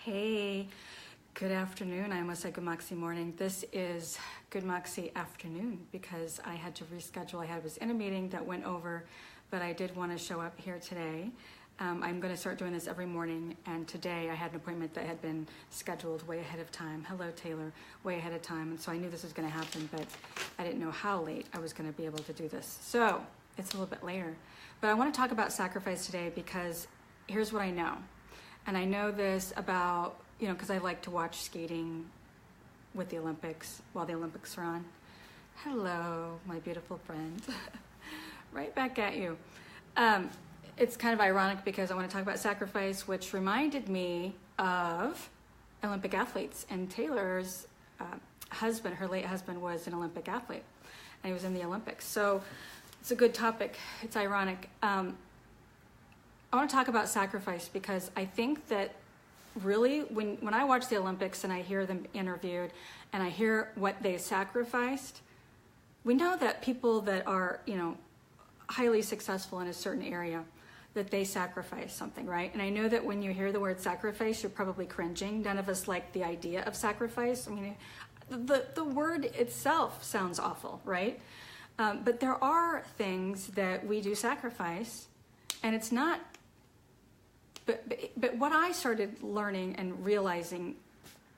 Hey, good afternoon. I almost said good Moxie morning. This is good Moxie afternoon because I had to reschedule. I was in a meeting that went over, but I did want to show up here today. I'm going to start doing this every morning, and today I had an appointment that had been scheduled way ahead of time. Hello, Taylor, way ahead of time, and so I knew this was going to happen, but I didn't know how late I was going to be able to do this. So it's a little bit later, but I want to talk about sacrifice today because here's what I know. And I know this about, because I like to watch skating with the Olympics while the Olympics are on. Hello, my beautiful friend. Right back at you. It's kind of ironic because I want to talk about sacrifice, which reminded me of Olympic athletes. And Taylor's husband, her late husband, was an Olympic athlete, and he was in the Olympics. So it's a good topic. It's ironic. I want to talk about sacrifice because I think that really when I watch the Olympics and I hear them interviewed and I hear what they sacrificed, we know that people that are, highly successful in a certain area, that they sacrifice something, right? And I know that when you hear the word sacrifice, you're probably cringing. None of us like the idea of sacrifice. I mean, the word itself sounds awful, right? But there are things that we do sacrifice, and it's not. But what I started learning and realizing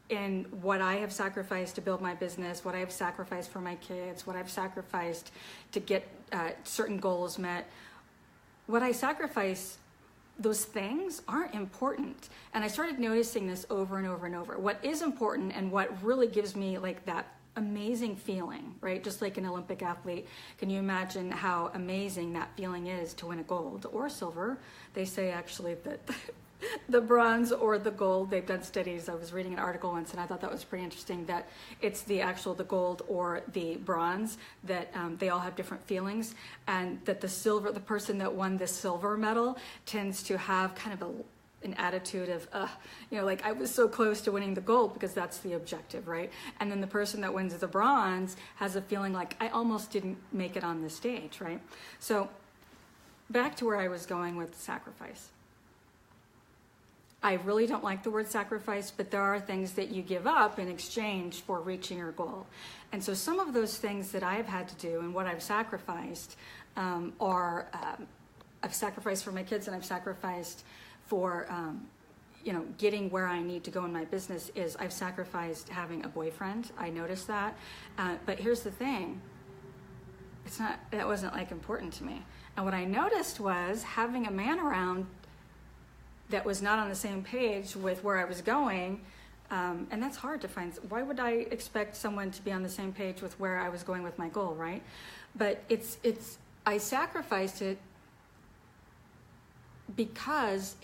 in what I have sacrificed to build my business, what I have sacrificed for my kids, what I've sacrificed to get certain goals met, what I sacrifice, those things aren't important. And I started noticing this over and over and over. What is important and what really gives me like that amazing feeling, right? Just like an Olympic athlete, can you imagine how amazing that feeling is to win a gold or silver? They say actually that the bronze or the gold, they've done studies. I was reading an article once and I thought that was pretty interesting that it's the gold or the bronze that they all have different feelings, and that the silver, the person that won the silver medal tends to have kind of an attitude of, like I was so close to winning the gold because that's the objective, right? And then the person that wins the bronze has a feeling like I almost didn't make it on the stage, right? So back to where I was going with sacrifice. I really don't like the word sacrifice, but there are things that you give up in exchange for reaching your goal. And so some of those things that I've had to do and what I've sacrificed are, I've sacrificed for my kids and I've sacrificed for, getting where I need to go in my business is I've sacrificed having a boyfriend. I noticed that. But here's the thing. That wasn't like important to me. And what I noticed was having a man around that was not on the same page with where I was going. And that's hard to find. Why would I expect someone to be on the same page with where I was going with my goal, right? But I sacrificed it because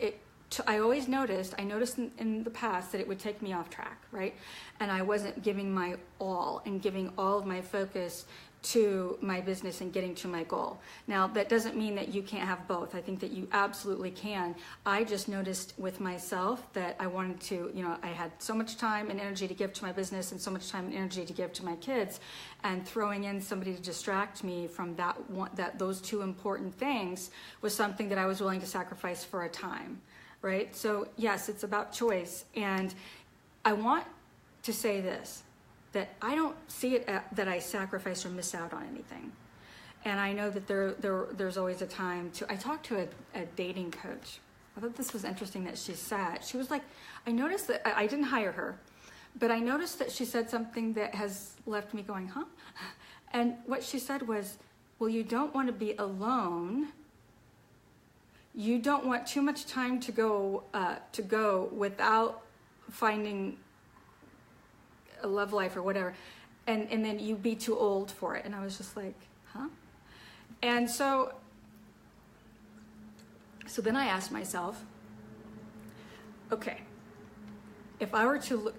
I noticed in the past that it would take me off track, right? And I wasn't giving my all and giving all of my focus to my business and getting to my goal. Now, that doesn't mean that you can't have both. I think that you absolutely can. I just noticed with myself that I wanted to, I had so much time and energy to give to my business and so much time and energy to give to my kids, and throwing in somebody to distract me from those two important things was something that I was willing to sacrifice for a time, right? So yes, it's about choice. And I want to say this, that I don't see it that I sacrifice or miss out on anything. And I know that there's always a time I talked to a dating coach. I thought this was interesting that she was like, I noticed that, I didn't hire her, but I noticed that she said something that has left me going, huh? And what she said was, well, you don't want to be alone. You don't want too much time to go without finding a love life or whatever, and then you be too old for it. And I was just like, huh? And so then I asked myself, okay, if I were to look,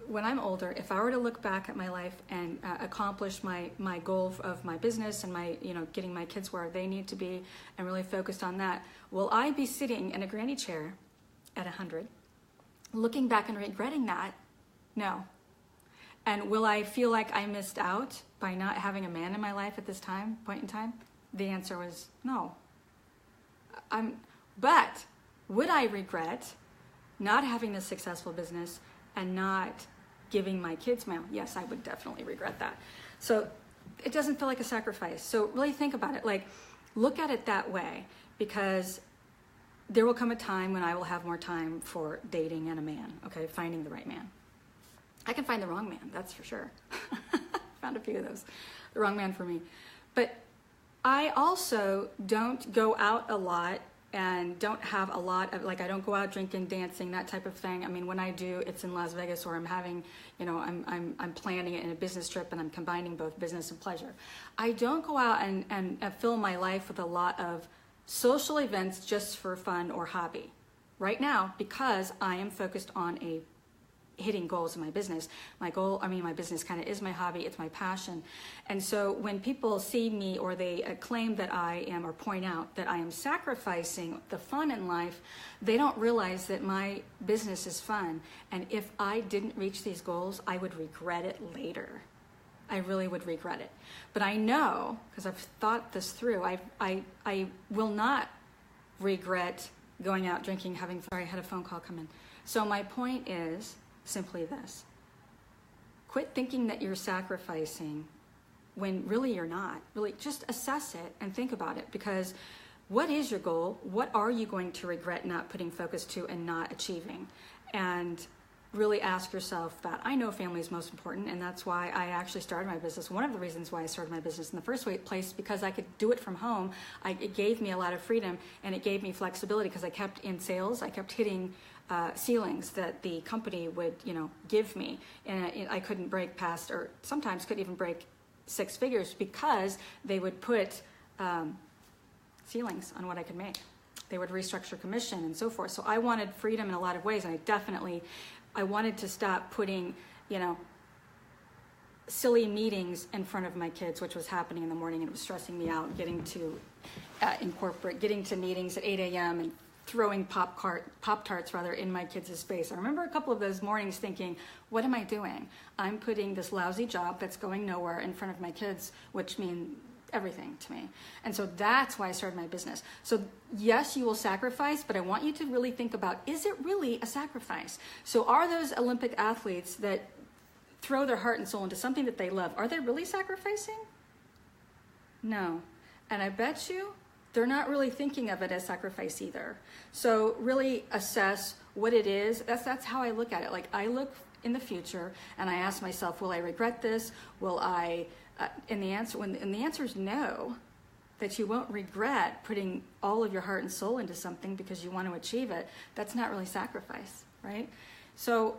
when I'm older, if I were to look back at my life and accomplish my goal of my business and my, getting my kids where they need to be and really focused on that, will I be sitting in a granny chair at 100, looking back and regretting that? No. And will I feel like I missed out by not having a man in my life at this point in time? The answer was no. But would I regret not having a successful business and not giving my kids my own, yes, I would definitely regret that. So it doesn't feel like a sacrifice. So really think about it, like look at it that way, because there will come a time when I will have more time for dating and a man, okay, finding the right man. I can find the wrong man, that's for sure. Found a few of those, the wrong man for me. But I also don't go out a lot and don't have a lot of, like, I don't go out drinking, dancing, that type of thing. I mean, when I do, it's in Las Vegas, or I'm having, you know, I'm planning it in a business trip, and I'm combining both business and pleasure. I don't go out and fill my life with a lot of social events just for fun or hobby right now, because I am focused on hitting goals in my business. My business kind of is my hobby, it's my passion. And so when people see me, or they claim that I am, or point out that I am sacrificing the fun in life, they don't realize that my business is fun. And if I didn't reach these goals, I would regret it later. I really would regret it. But I know, because I've thought this through, I will not regret going out drinking, sorry, I had a phone call come in. So my point is simply this: quit thinking that you're sacrificing when really you're not. Really just assess it and think about it, because what is your goal? What are you going to regret not putting focus to and not achieving? And really ask yourself that. I know family is most important, and that's why I actually started my business. One of the reasons why I started my business in the first place, because I could do it from home. It gave me a lot of freedom, and it gave me flexibility, because I kept in sales. I kept hitting ceilings that the company would, give me, and I couldn't break past, or sometimes couldn't even break six figures, because they would put ceilings on what I could make. They would restructure commission and so forth. So I wanted freedom in a lot of ways, and I wanted to stop putting, silly meetings in front of my kids, which was happening in the morning, and it was stressing me out, getting to meetings at 8 a.m. and throwing Pop-Tarts in my kids' face. I remember a couple of those mornings thinking, what am I doing? I'm putting this lousy job that's going nowhere in front of my kids, which mean everything to me. And so that's why I started my business. So yes, you will sacrifice, but I want you to really think about, is it really a sacrifice? So are those Olympic athletes that throw their heart and soul into something that they love, are they really sacrificing? No. And I bet you they're not really thinking of it as sacrifice either. So really assess what it is. That's how I look at it. Like, I look in the future and I ask myself, will I regret this? Will I, and the answer is no, that you won't regret putting all of your heart and soul into something because you want to achieve it. That's not really sacrifice, right? So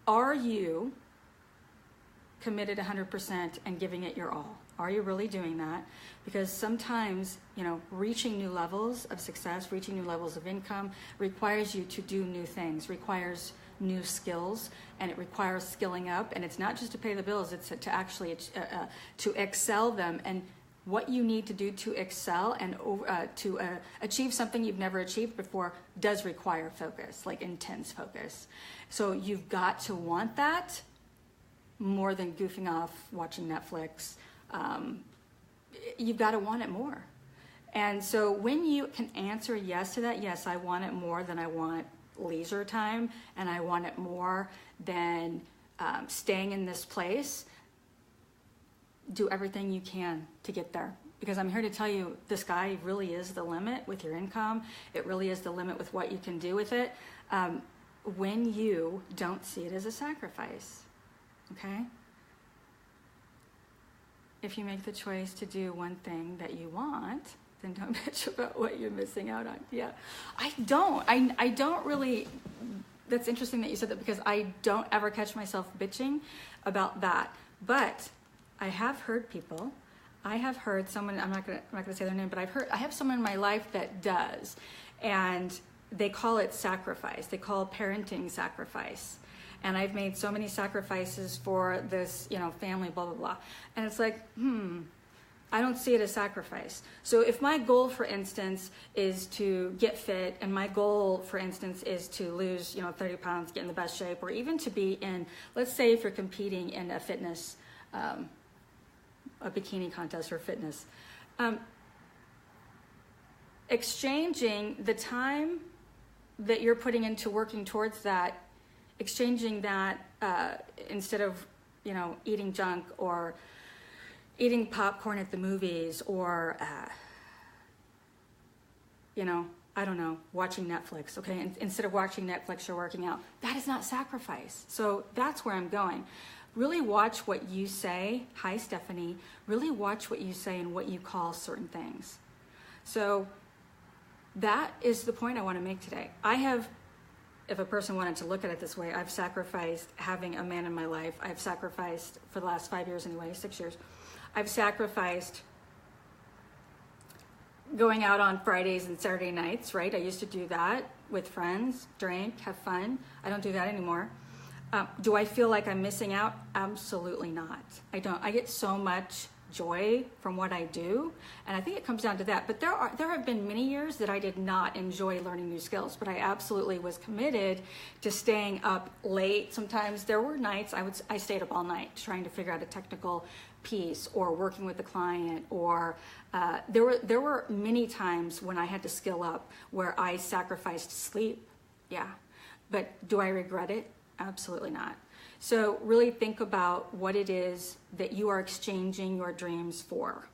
are you committed 100% and giving it your all? Are you really doing that? Because sometimes, reaching new levels of success, reaching new levels of income requires you to do new things, requires new skills, and it requires skilling up. And it's not just to pay the bills, it's to actually to excel them. And what you need to do to excel and to achieve something you've never achieved before does require focus, like intense focus. So you've got to want that more than goofing off watching Netflix. You've got to want it more. And so when you can answer yes to that, yes, I want it more than I want leisure time, and I want it more than staying in this place, do everything you can to get there. Because I'm here to tell you, the sky really is the limit with your income. It really is the limit with what you can do with it, when you don't see it as a sacrifice, okay? If you make the choice to do one thing that you want, then don't bitch about what you're missing out on. Yeah, I don't really, that's interesting that you said that, because I don't ever catch myself bitching about that. But I have heard people, I have heard someone, I'm not gonna say their name, but I have someone in my life that does, and they call it sacrifice. They call parenting sacrifice. And I've made so many sacrifices for this, family, blah, blah, blah. And it's like, I don't see it as sacrifice. So if my goal, for instance, is to get fit, and my goal, for instance, is to lose, 30 pounds, get in the best shape, or even to be in, let's say if you're competing in a fitness, a bikini contest or fitness, exchanging the time that you're putting into working towards that, exchanging that instead of, eating junk or eating popcorn at the movies or, I don't know, watching Netflix, okay? And instead of watching Netflix, you're working out. That is not sacrifice. So that's where I'm going. Really watch what you say. Hi, Stephanie. Really watch what you say and what you call certain things. So that is the point I want to make today. If a person wanted to look at it this way, I've sacrificed having a man in my life. I've sacrificed, for the last 5 years anyway, 6 years, I've sacrificed going out on Fridays and Saturday nights, right? I used to do that with friends, drink, have fun. I don't do that anymore. Do I feel like I'm missing out? Absolutely not. I don't. I get so much joy from what I do, and I think it comes down to that. But there have been many years that I did not enjoy learning new skills, but I absolutely was committed to staying up late. Sometimes there were nights I stayed up all night trying to figure out a technical piece or working with the client, or there were many times when I had to skill up where I sacrificed sleep. Yeah, but do I regret it? Absolutely not. So really think about what it is that you are exchanging your dreams for.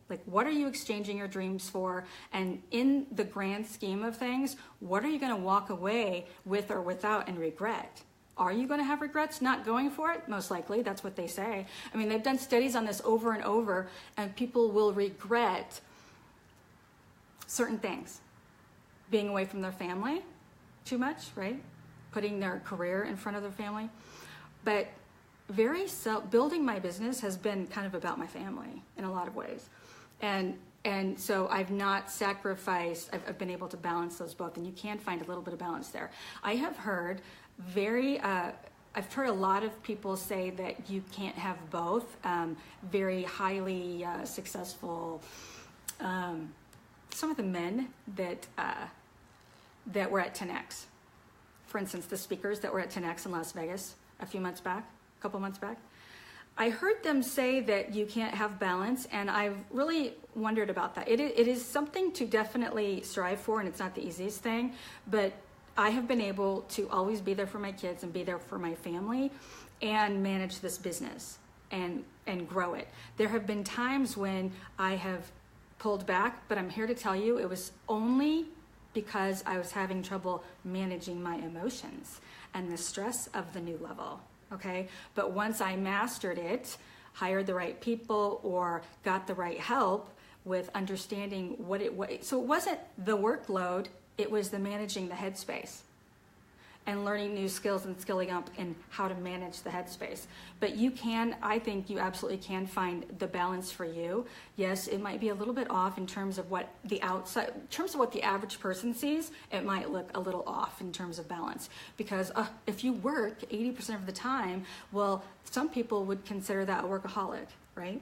Like, what are you exchanging your dreams for? And in the grand scheme of things, what are you going to walk away with or without and regret? Are you going to have regrets not going for it? Most likely, that's what they say. I mean, they've done studies on this over and over, and people will regret certain things. Being away from their family too much, right? Putting their career in front of their family. But building my business has been kind of about my family in a lot of ways. And so I've not sacrificed, I've been able to balance those both, and you can find a little bit of balance there. I have heard I've heard a lot of people say that you can't have both. Very highly successful, some of the men that were at 10X. For instance, the speakers that were at 10X in Las Vegas a couple months back, I heard them say that you can't have balance, and I've really wondered about that. It is something to definitely strive for, and it's not the easiest thing, but I have been able to always be there for my kids and be there for my family and manage this business and grow it. There have been times when I have pulled back, but I'm here to tell you it was only because I was having trouble managing my emotions and the stress of the new level, okay? But once I mastered it, hired the right people or got the right help with understanding what it was. So it wasn't the workload, it was the managing the headspace and learning new skills and skilling up in how to manage the headspace. But I think you absolutely can find the balance for you. Yes, it might be a little bit off in terms of what the average person sees. It might look a little off in terms of balance, because if you work 80% of the time, well, some people would consider that a workaholic, right?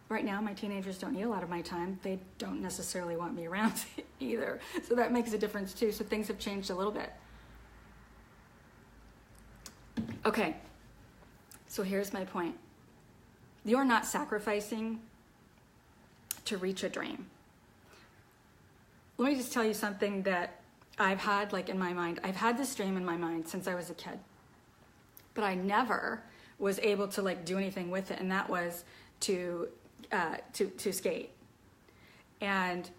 Right now, my teenagers don't need a lot of my time. They don't necessarily want me around either. So that makes a difference too. So things have changed a little bit. Okay, so here's my point. You're not sacrificing to reach a dream. Let me just tell you something that I've had in my mind. I've had this dream in my mind since I was a kid, but I never was able to do anything with it, and that was to skate. And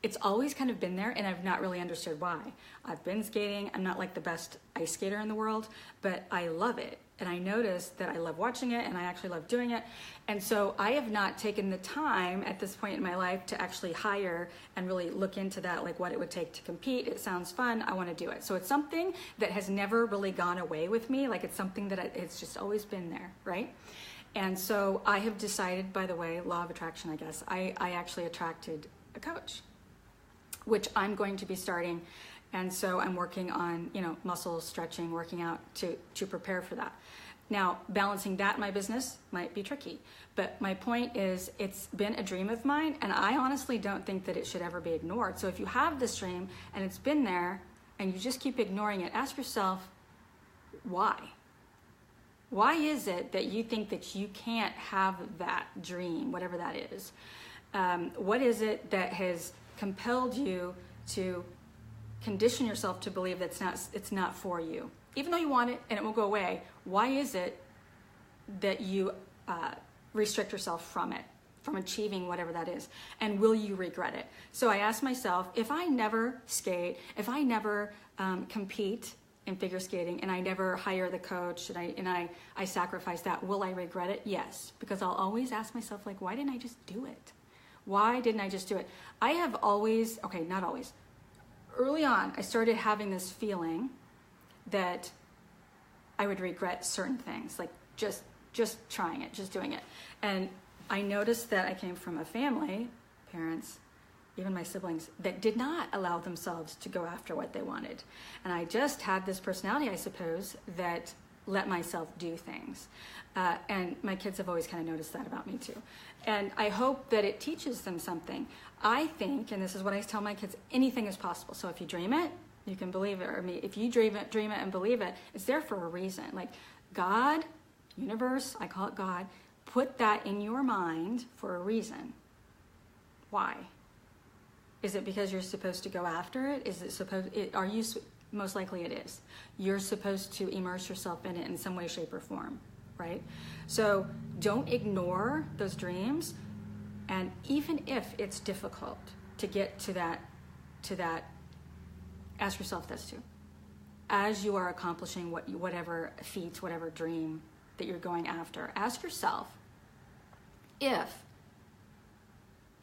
it's always kind of been there, and I've not really understood why. I've been skating. I'm not the best ice skater in the world, but I love it. And I noticed that I love watching it, and I actually love doing it. And so I have not taken the time at this point in my life to actually hire and really look into that, what it would take to compete. It sounds fun. I want to do it. So it's something that has never really gone away with me. It's something that it's just always been there, right? And so I have decided, by the way, law of attraction, I guess, I actually attracted a coach, which I'm going to be starting. And so I'm working on, muscle stretching, working out to prepare for that. Now, balancing that in my business might be tricky. But my point is, it's been a dream of mine, and I honestly don't think that it should ever be ignored. So if you have this dream and it's been there and you just keep ignoring it, ask yourself, why? Why is it that you think that you can't have that dream, whatever that is? What is it that has compelled you to condition yourself to believe that it's not for you. Even though you want it and it will go away, why is it that you restrict yourself from it, from achieving whatever that is? And will you regret it? So I asked myself, if I never skate, if I never compete in figure skating, and I never hire the coach, and I sacrifice that, will I regret it? Yes, because I'll always ask myself, like, why didn't I just do it? Why didn't I just do it? I have always, okay, not always. Early on, I started having this feeling that I would regret certain things, like just trying it, just doing it. And I noticed that I came from a family, parents, even my siblings, that did not allow themselves to go after what they wanted. And I just had this personality, I suppose, that let myself do things. And my kids have always kind of noticed that about me too. And I hope that it teaches them something. I think, and this is what I tell my kids, anything is possible. So if you dream it, you can believe it. Or if you dream it and believe it, it's there for a reason. Like God, universe, I call it God, put that in your mind for a reason. Why? Is it because you're supposed to go after it? Most likely it is. You're supposed to immerse yourself in it in some way, shape, or form, right? So don't ignore those dreams. And even if it's difficult to get to that, ask yourself this too. As you are accomplishing whatever feat, whatever dream that you're going after, ask yourself, if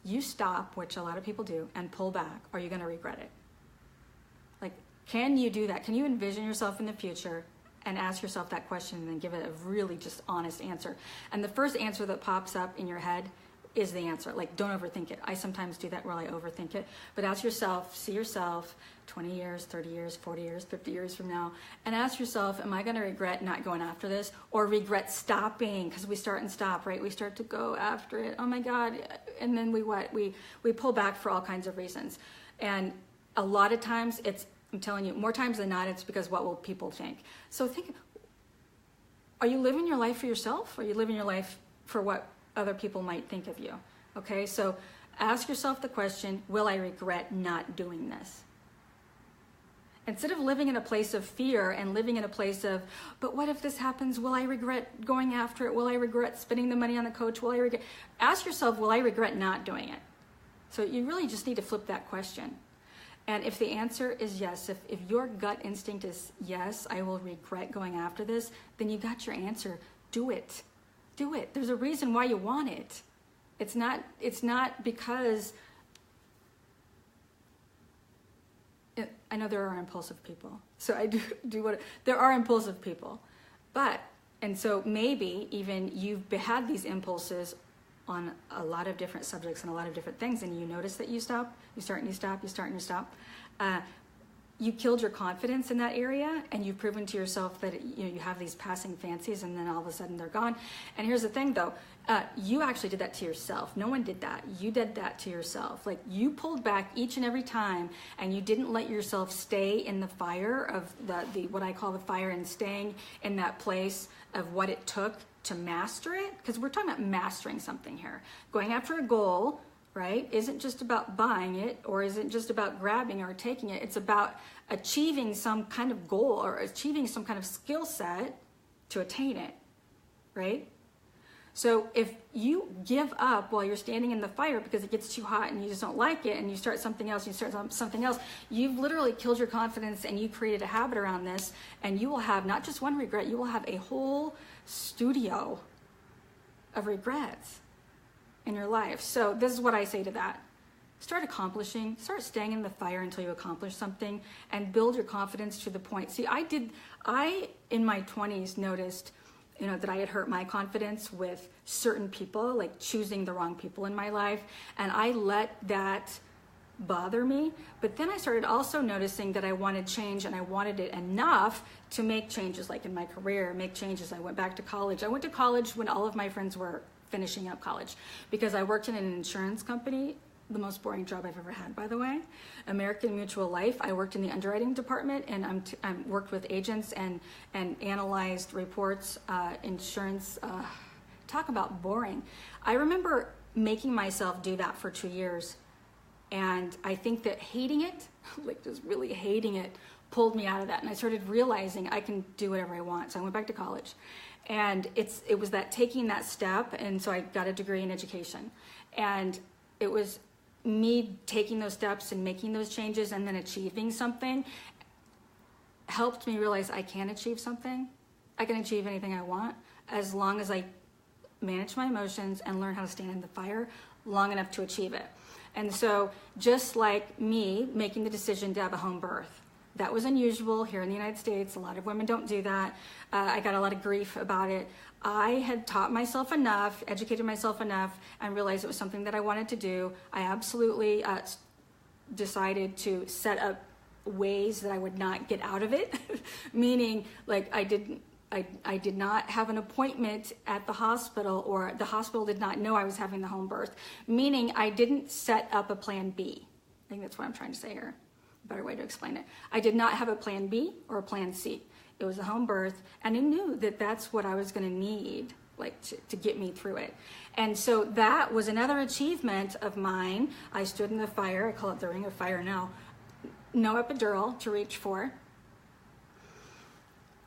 you stop, which a lot of people do, and pull back, are you going to regret it? Like, can you do that? Can you envision yourself in the future and ask yourself that question and then give it a really just honest answer? And the first answer that pops up in your head is the answer. Like, don't overthink it. I sometimes do that where I overthink it. But ask yourself, see yourself 20 years, 30 years, 40 years, 50 years from now, and ask yourself, am I going to regret not going after this, or regret stopping? Because we start and stop, right? We start to go after it. Oh my God. And then we pull back for all kinds of reasons. And a lot of times I'm telling you, more times than not, it's because what will people think? So think, are you living your life for yourself? Or are you living your life for what other people might think of you? Okay, so ask yourself the question, will I regret not doing this? Instead of living in a place of fear and living in a place of, but what if this happens? Will I regret going after it? Will I regret spending the money on the coach? Will I regret? Ask yourself, will I regret not doing it? So you really just need to flip that question. And if the answer is yes, if your gut instinct is yes, I will regret going after this, then you got your answer. Do it. Do it. There's a reason why you want it. It's not because I know there are impulsive people. So I there are impulsive people. And so maybe even you've had these impulses on a lot of different subjects and a lot of different things, and you notice that you stop, you start and you stop, you start and you stop. You killed your confidence in that area, and you've proven to yourself that you have these passing fancies, and then all of a sudden they're gone. And here's the thing, though, you actually did that to yourself. No one did that. You did that to yourself. Like, you pulled back each and every time, and you didn't let yourself stay in the fire of the what I call the fire, and staying in that place of what it took to master it. Because we're talking about mastering something here. Going after a goal, right, isn't just about buying it, or isn't just about grabbing or taking it. It's about achieving some kind of goal or achieving some kind of skill set to attain it, right? So if you give up while you're standing in the fire because it gets too hot and you just don't like it, and you start something else, you've literally killed your confidence, and you created a habit around this, and you will have not just one regret, you will have a whole studio of regrets in your life. So this is what I say to that. Start staying in the fire until you accomplish something, and build your confidence to the point. See, I in my 20s noticed, that I had hurt my confidence with certain people, like choosing the wrong people in my life, and I let that bother me. But then I started also noticing that I wanted change, and I wanted it enough to make changes, like in my career, make changes. I went back to college. I went to college when all of my friends were finishing up college, because I worked in an insurance company, the most boring job I've ever had, by the way, American Mutual Life. I worked in the underwriting department, and I worked with agents and analyzed reports, insurance. Talk about boring. I remember making myself do that for 2 years, And I think that hating it, like just really hating it, pulled me out of that. And I started realizing I can do whatever I want. So I went back to college. And it was that taking that step. And so I got a degree in education. And it was me taking those steps and making those changes and then achieving something helped me realize I can achieve something. I can achieve anything I want as long as I manage my emotions and learn how to stand in the fire long enough to achieve it. And so just like me making the decision to have a home birth, that was unusual here in the United States. A lot of women don't do that. I got a lot of grief about it. I had taught myself enough, educated myself enough, and realized it was something that I wanted to do. I absolutely decided to set up ways that I would not get out of it, meaning like I did not have an appointment at the hospital, or the hospital did not know I was having the home birth, meaning I didn't set up a plan B. I think that's what I'm trying to say here. A better way to explain it. I did not have a plan B or a plan C. It was a home birth, and I knew that that's what I was going to need, like to get me through it. And so that was another achievement of mine. I stood in the fire. I call it the ring of fire now. No epidural to reach for,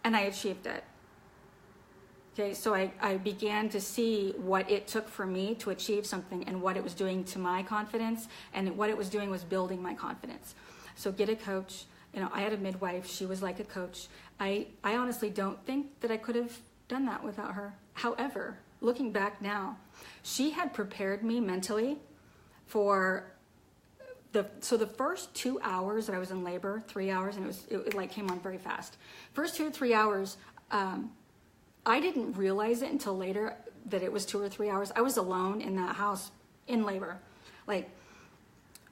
and I achieved it. Okay, so I began to see what it took for me to achieve something and what it was doing to my confidence, and what it was doing was building my confidence. So get a coach. You know, I had a midwife. She was like a coach. I honestly don't think that I could have done that without her. However, looking back now, she had prepared me mentally for the first 2 hours that I was in labor, 3 hours, and it like came on very fast. First 2 or 3 hours, I didn't realize it until later that it was 2 or 3 hours. I was alone in that house in labor, like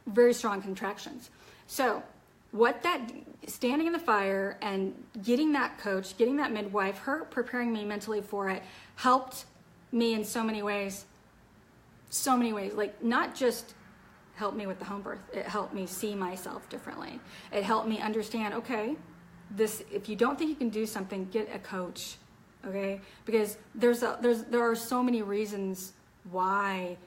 very strong contractions. So what that standing in the fire and getting that coach, getting that midwife, her preparing me mentally for it helped me in so many ways, like not just helped me with the home birth. It helped me see myself differently. It helped me understand, okay, if you don't think you can do something, get a coach. Okay, because there are so many reasons why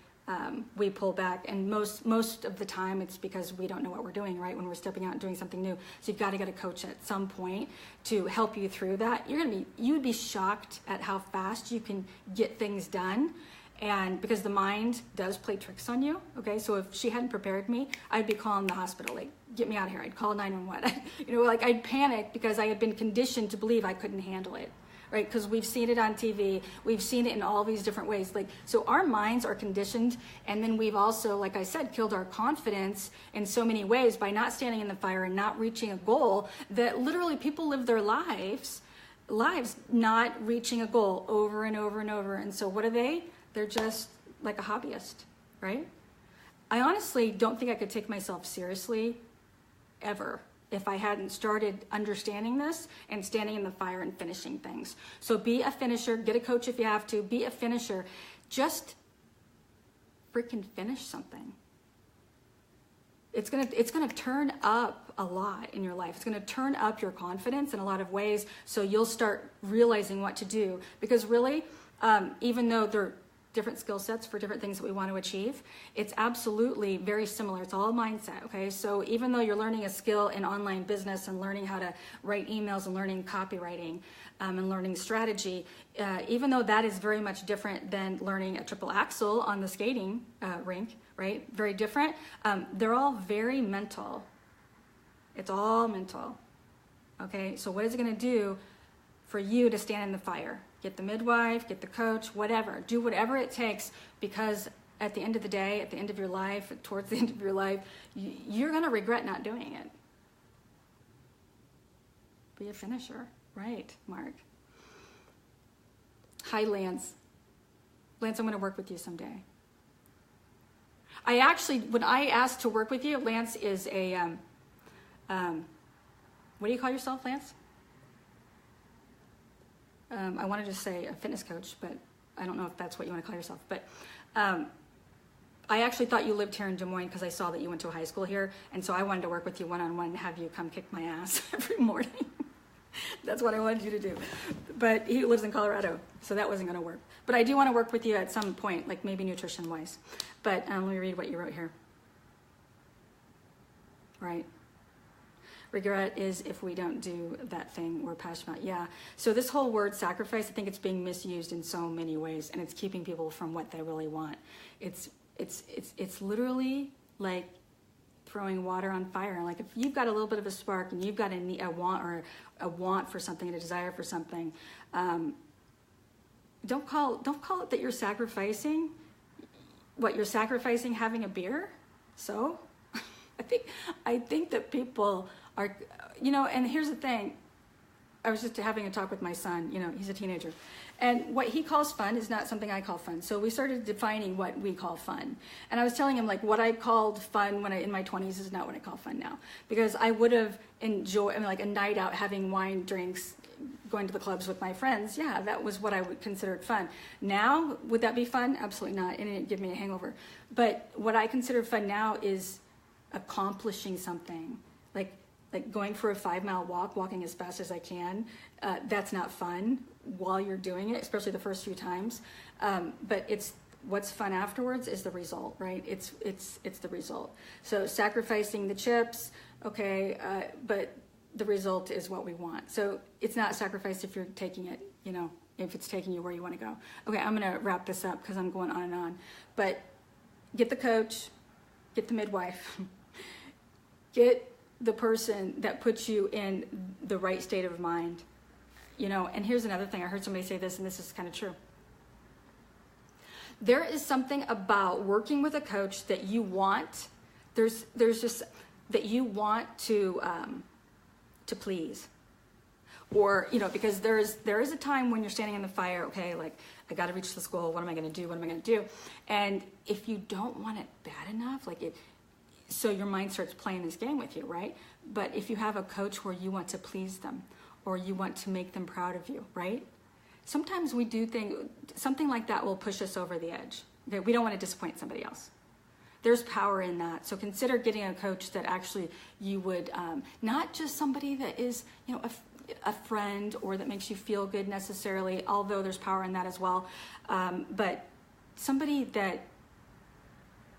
we pull back, and most of the time it's because we don't know what we're doing, right? When we're stepping out and doing something new, so you've got to get a coach at some point to help you through that. You would be shocked at how fast you can get things done, and because the mind does play tricks on you. Okay, so if she hadn't prepared me, I'd be calling the hospital, like, get me out of here. I'd call 911. Like I'd panic because I had been conditioned to believe I couldn't handle it. Right, because we've seen it on TV, we've seen it in all these different ways. Like, so our minds are conditioned, and then we've also, like I said, killed our confidence in so many ways by not standing in the fire and not reaching a goal. That literally people live their lives not reaching a goal over and over and over. And so what are they? They're just like a hobbyist, right? I honestly don't think I could take myself seriously ever if I hadn't started understanding this and standing in the fire and finishing things. So be a finisher, get a coach if you have to, be a finisher. Just freaking finish something. It's gonna turn up a lot in your life. It's gonna turn up your confidence in a lot of ways, so you'll start realizing what to do. Because really, even though they're different skill sets for different things that we want to achieve, it's absolutely very similar. It's all mindset, okay? So even though you're learning a skill in online business and learning how to write emails and learning copywriting and learning strategy, even though that is very much different than learning a triple axel on the skating rink, right? Very different. They're all very mental. It's all mental, okay? So what is it gonna do for you to stand in the fire? Get the midwife, get the coach, whatever. Do whatever it takes, because at the end of the day, at the end of your life, towards the end of your life, you're going to regret not doing it. Be a finisher. Right, Mark. Hi, Lance. Lance, I'm going to work with you someday. When I asked to work with you, Lance is a, what do you call yourself, Lance? I wanted to say a fitness coach, but I don't know if that's what you want to call yourself. But I actually thought you lived here in Des Moines because I saw that you went to a high school here. And so I wanted to work with you one-on-one and have you come kick my ass every morning. That's what I wanted you to do. But he lives in Colorado, so that wasn't going to work. But I do want to work with you at some point, like maybe nutrition-wise. But let me read what you wrote here. right? Regret is if we don't do that thing we're passionate about. Yeah. So this whole word sacrifice, I think it's being misused in so many ways, and it's keeping people from what they really want. It's literally like throwing water on fire. Like if you've got a little bit of a spark and you've got a want for something, a desire for something, don't call it that you're sacrificing. What, you're sacrificing having a beer? So I think that people are, and here's the thing. I was just having a talk with my son, he's a teenager. And what he calls fun is not something I call fun. So we started defining what we call fun. And I was telling him, like, what I called fun in my 20s is not what I call fun now. Because I would have enjoyed, like a night out, having wine, drinks, going to the clubs with my friends. Yeah, that was what I would consider fun. Now, would that be fun? Absolutely not. And it'd give me a hangover. But what I consider fun now is accomplishing something. Like going for a 5-mile walk, walking as fast as I can. That's not fun while you're doing it, especially the first few times. But it's what's fun afterwards is the result, right? It's the result. So sacrificing the chips, okay, but the result is what we want. So it's not sacrifice if you're taking it, if it's taking you where you want to go. Okay, I'm going to wrap this up because I'm going on and on. But get the coach, get the midwife, get the person that puts you in the right state of mind, and here's another thing. I heard somebody say this, and this is kind of true. There is something about working with a coach that you want. There's just that you want to please, or because there is a time when you're standing in the fire. Okay, like I got to reach this goal. What am I going to do? What am I going to do? And if you don't want it bad enough, so your mind starts playing this game with you, right? But if you have a coach where you want to please them or you want to make them proud of you, right? Sometimes we do think something like that will push us over the edge. Okay? We don't want to disappoint somebody else. There's power in that. So consider getting a coach that actually you would, not just somebody that is, a friend or that makes you feel good necessarily, although there's power in that as well, but somebody that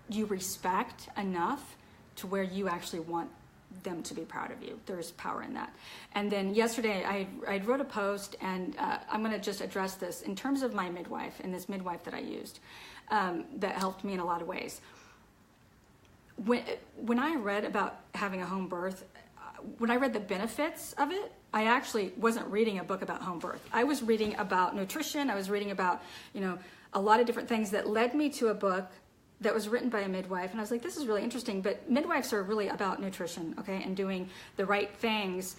you respect enough to where you actually want them to be proud of you. There's power in that. And then yesterday I wrote a post, and I'm going to just address this in terms of my midwife and this midwife that I used that helped me in a lot of ways. When I read about having a home birth, when I read the benefits of it, I actually wasn't reading a book about home birth. I was reading about nutrition. I was reading about, a lot of different things that led me to a book that was written by a midwife. And I was like, this is really interesting. But midwives are really about nutrition, okay, and doing the right things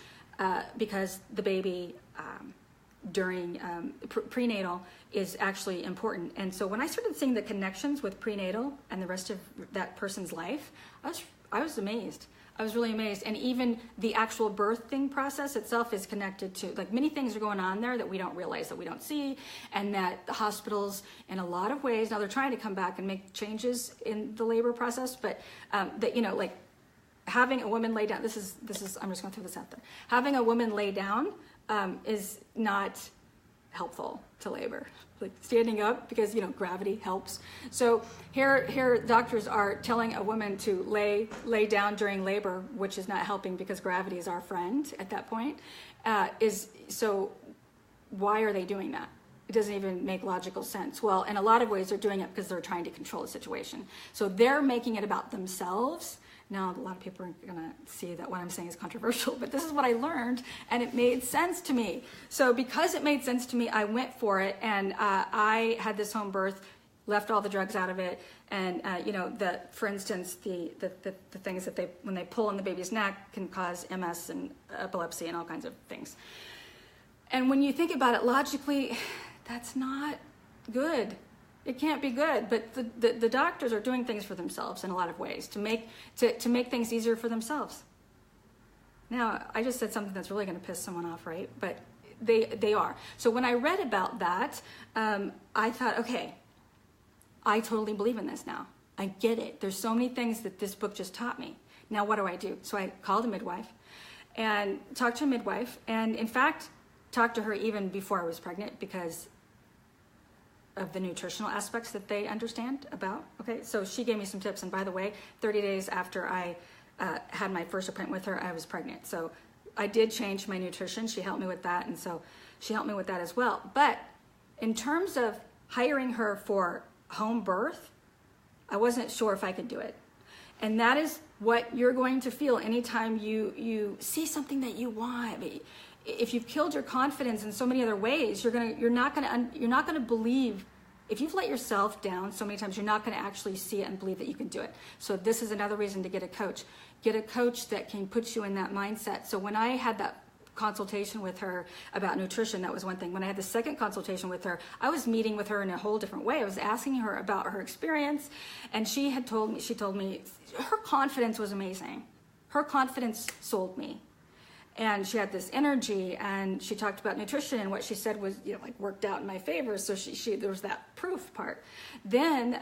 because the baby during prenatal is actually important. And so when I started seeing the connections with prenatal and the rest of that person's life, I was amazed. I was really amazed. And even the actual birthing process itself is connected to, like, many things are going on there that we don't realize, that we don't see, and that the hospitals, in a lot of ways, now they're trying to come back and make changes in the labor process, but that, like having a woman lay down, this is, I'm just going to throw this out there. Having a woman lay down is not helpful to labor. Like standing up, because gravity helps. So here doctors are telling a woman to lay down during labor, which is not helping because gravity is our friend at that point. So why are they doing that? It doesn't even make logical sense. Well, in a lot of ways they're doing it because they're trying to control the situation. So they're making it about themselves. Now, a lot of people are going to see that what I'm saying is controversial, but this is what I learned, and it made sense to me. So because it made sense to me, I went for it, and I had this home birth, left all the drugs out of it, and for instance, the things that when they pull on the baby's neck can cause MS and epilepsy and all kinds of things. And when you think about it logically, that's not good. It can't be good, but the doctors are doing things for themselves in a lot of ways to make things easier for themselves. Now, I just said something that's really going to piss someone off, right? But they are. So when I read about that, I thought, okay, I totally believe in this now. I get it. There's so many things that this book just taught me. Now, what do I do? So I called a midwife and talked to a midwife, and in fact, talked to her even before I was pregnant because of the nutritional aspects that they understand about. Okay, so she gave me some tips, and by the way, 30 days after I had my first appointment with her, I was pregnant. So I did change my nutrition. She helped me with that. And so she helped me with that as well. But in terms of hiring her for home birth, I wasn't sure if I could do it. And that is what you're going to feel anytime you see something that you want. If you've killed your confidence in so many other ways, you're not gonna believe. If you've let yourself down so many times, you're not going to actually see it and believe that you can do it. So this is another reason to get a coach. Get a coach that can put you in that mindset. So when I had that consultation with her about nutrition, that was one thing. When I had the second consultation with her, I was meeting with her in a whole different way. I was asking her about her experience, and she told me her confidence was amazing. Her confidence sold me. And she had this energy, and she talked about nutrition, and what she said was, like, worked out in my favor. So there was that proof part. Then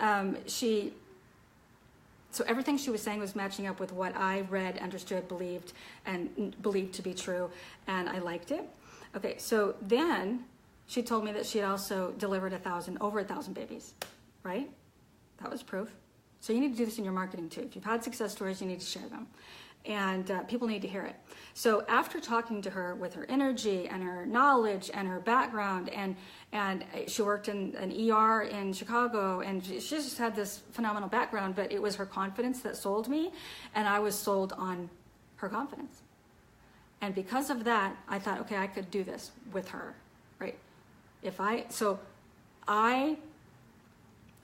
so everything she was saying was matching up with what I read, understood, believed to be true, and I liked it. Okay, so then she told me that she had also delivered over 1,000 babies, right? That was proof. So you need to do this in your marketing too. If you've had success stories, you need to share them. And people need to hear it. So after talking to her with her energy and her knowledge and her background, and she worked in an ER in Chicago, and she just had this phenomenal background, but it was her confidence that sold me, and I was sold on her confidence. And because of that, I thought, okay, I could do this with her, right?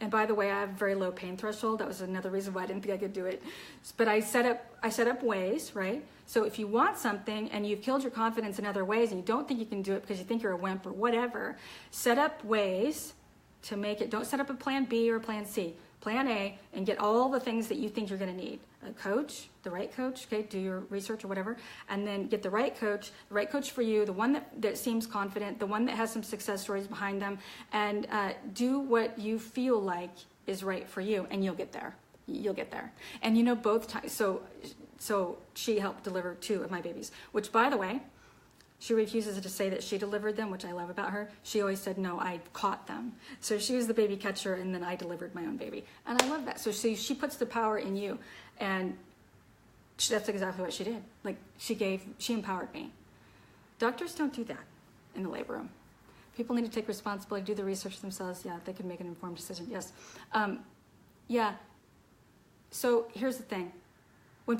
And by the way, I have a very low pain threshold. That was another reason why I didn't think I could do it. But I set up ways, right? So if you want something and you've killed your confidence in other ways and you don't think you can do it because you think you're a wimp or whatever, set up ways to make it. Don't set up a plan B or a plan C. Plan A, and get all the things that you think you're going to need. A coach, the right coach, okay, do your research or whatever, and then get the right coach for you, the one that seems confident, the one that has some success stories behind them, and do what you feel like is right for you, and you'll get there. You'll get there. And both times, so she helped deliver 2 of my babies, which, by the way, she refuses to say that she delivered them, which I love about her. She always said, no, I caught them. So she was the baby catcher, and then I delivered my own baby. And I love that. So she puts the power in you. And that's exactly what she did. Like, she empowered me. Doctors don't do that in the labor room. People need to take responsibility, do the research themselves. Yeah, they can make an informed decision. Yes. Yeah. So here's the thing. When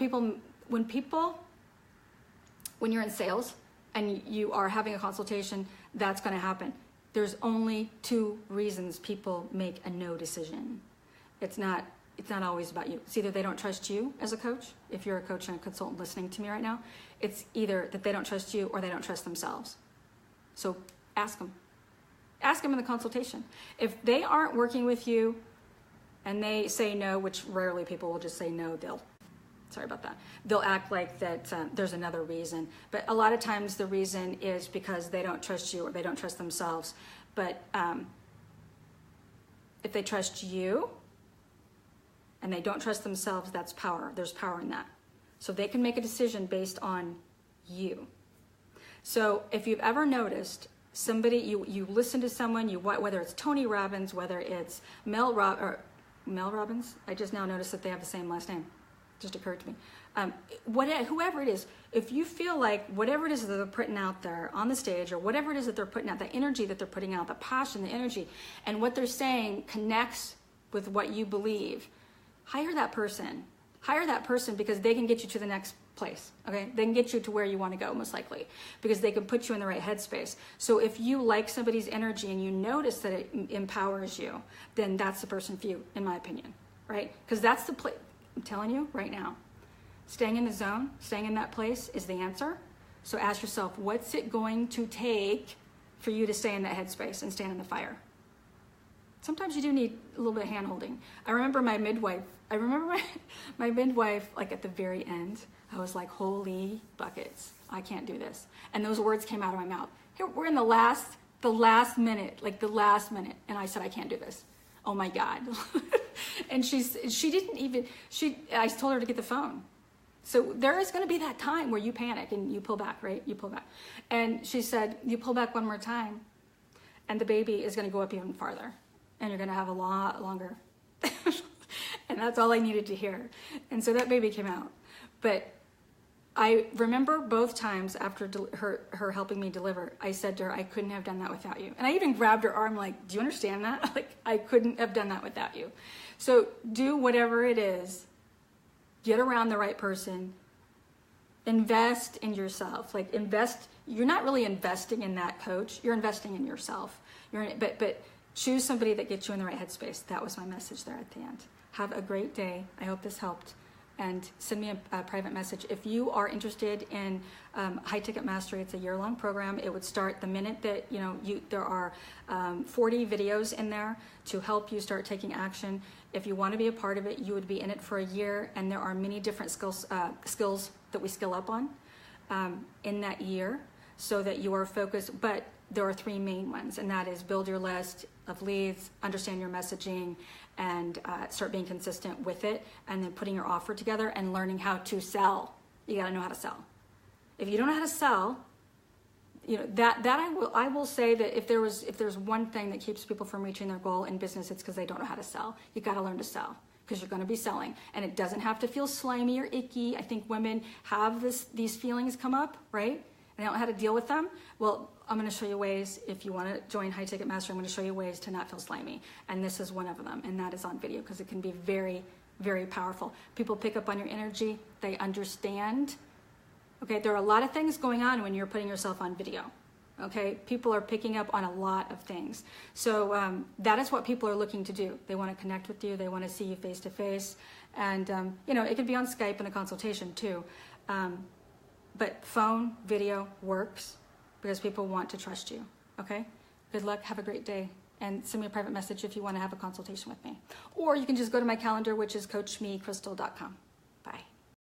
you're in sales, and you are having a consultation, that's going to happen. There's only 2 reasons people make a no decision. It's not always about you. It's either they don't trust you as a coach. If you're a coach and a consultant listening to me right now, it's either that they don't trust you or they don't trust themselves. So ask them. Ask them in the consultation. If they aren't working with you and they say no, which rarely people will just say no, sorry about that. They'll act like that there's another reason. But a lot of times the reason is because they don't trust you or they don't trust themselves. But if they trust you and they don't trust themselves, that's power. There's power in that. So they can make a decision based on you. So if you've ever noticed somebody, you listen to someone, whether it's Tony Robbins, whether it's Mel Robbins, I just now noticed that they have the same last name. Just occurred to me. Whoever it is, if you feel like whatever it is that they're putting out there on the stage, or whatever it is that they're putting out, the energy that they're putting out, the passion, the energy, and what they're saying connects with what you believe, hire that person. Hire that person because they can get you to the next place, okay? They can get you to where you want to go, most likely, because they can put you in the right headspace. So if you like somebody's energy and you notice that it empowers you, then that's the person for you, in my opinion, right? Because that's the place. I'm telling you right now, staying in the zone, staying in that place is the answer. So ask yourself, what's it going to take for you to stay in that headspace and stand in the fire? Sometimes you do need a little bit of hand-holding. I remember my midwife, like at the very end, I was like, holy buckets, I can't do this. And those words came out of my mouth. Here, we're in the last minute, and I said, I can't do this. Oh my God. And I told her to get the phone. So there is going to be that time where you panic and you pull back, right? You pull back. And she said, you pull back one more time and the baby is going to go up even farther and you're going to have a lot longer. And that's all I needed to hear. And so that baby came out. But I remember both times after her helping me deliver, I said to her, I couldn't have done that without you. And I even grabbed her arm like, do you understand that? Like, I couldn't have done that without you. So do whatever it is, get around the right person, invest in yourself. Like you're not really investing in that coach, you're investing in yourself. But choose somebody that gets you in the right headspace. That was my message there at the end. Have a great day. I hope this helped. And send me a private message. If you are interested in High Ticket Mastery, it's a year-long program. It would start the minute that there are 40 videos in there to help you start taking action. If you want to be a part of it, you would be in it for a year, and there are many different skills that we skill up on in that year, so that you are focused. But there are 3 main ones, and that is build your list of leads, understand your messaging, and start being consistent with it, and then putting your offer together and learning how to sell. You got to know how to sell. If you don't know how to sell, that I will say that if there's one thing that keeps people from reaching their goal in business, it's because they don't know how to sell. You got to learn to sell, because you're going to be selling, and it doesn't have to feel slimy or icky. I think women have these feelings come up, right? And they don't know how to deal with them. Well, I'm going to show you ways. If you want to join High Ticket Mastery, I'm going to show you ways to not feel slimy. And this is one of them. And that is on video, because it can be very, very powerful. People pick up on your energy. They understand. Okay, there are a lot of things going on when you're putting yourself on video. Okay, people are picking up on a lot of things. So that is what people are looking to do. They want to connect with you. They want to see you face to face. And, it could be on Skype in a consultation too. But phone, video works, because people want to trust you, okay? Good luck, have a great day, and send me a private message if you want to have a consultation with me. Or you can just go to my calendar, which is coachmecrystal.com.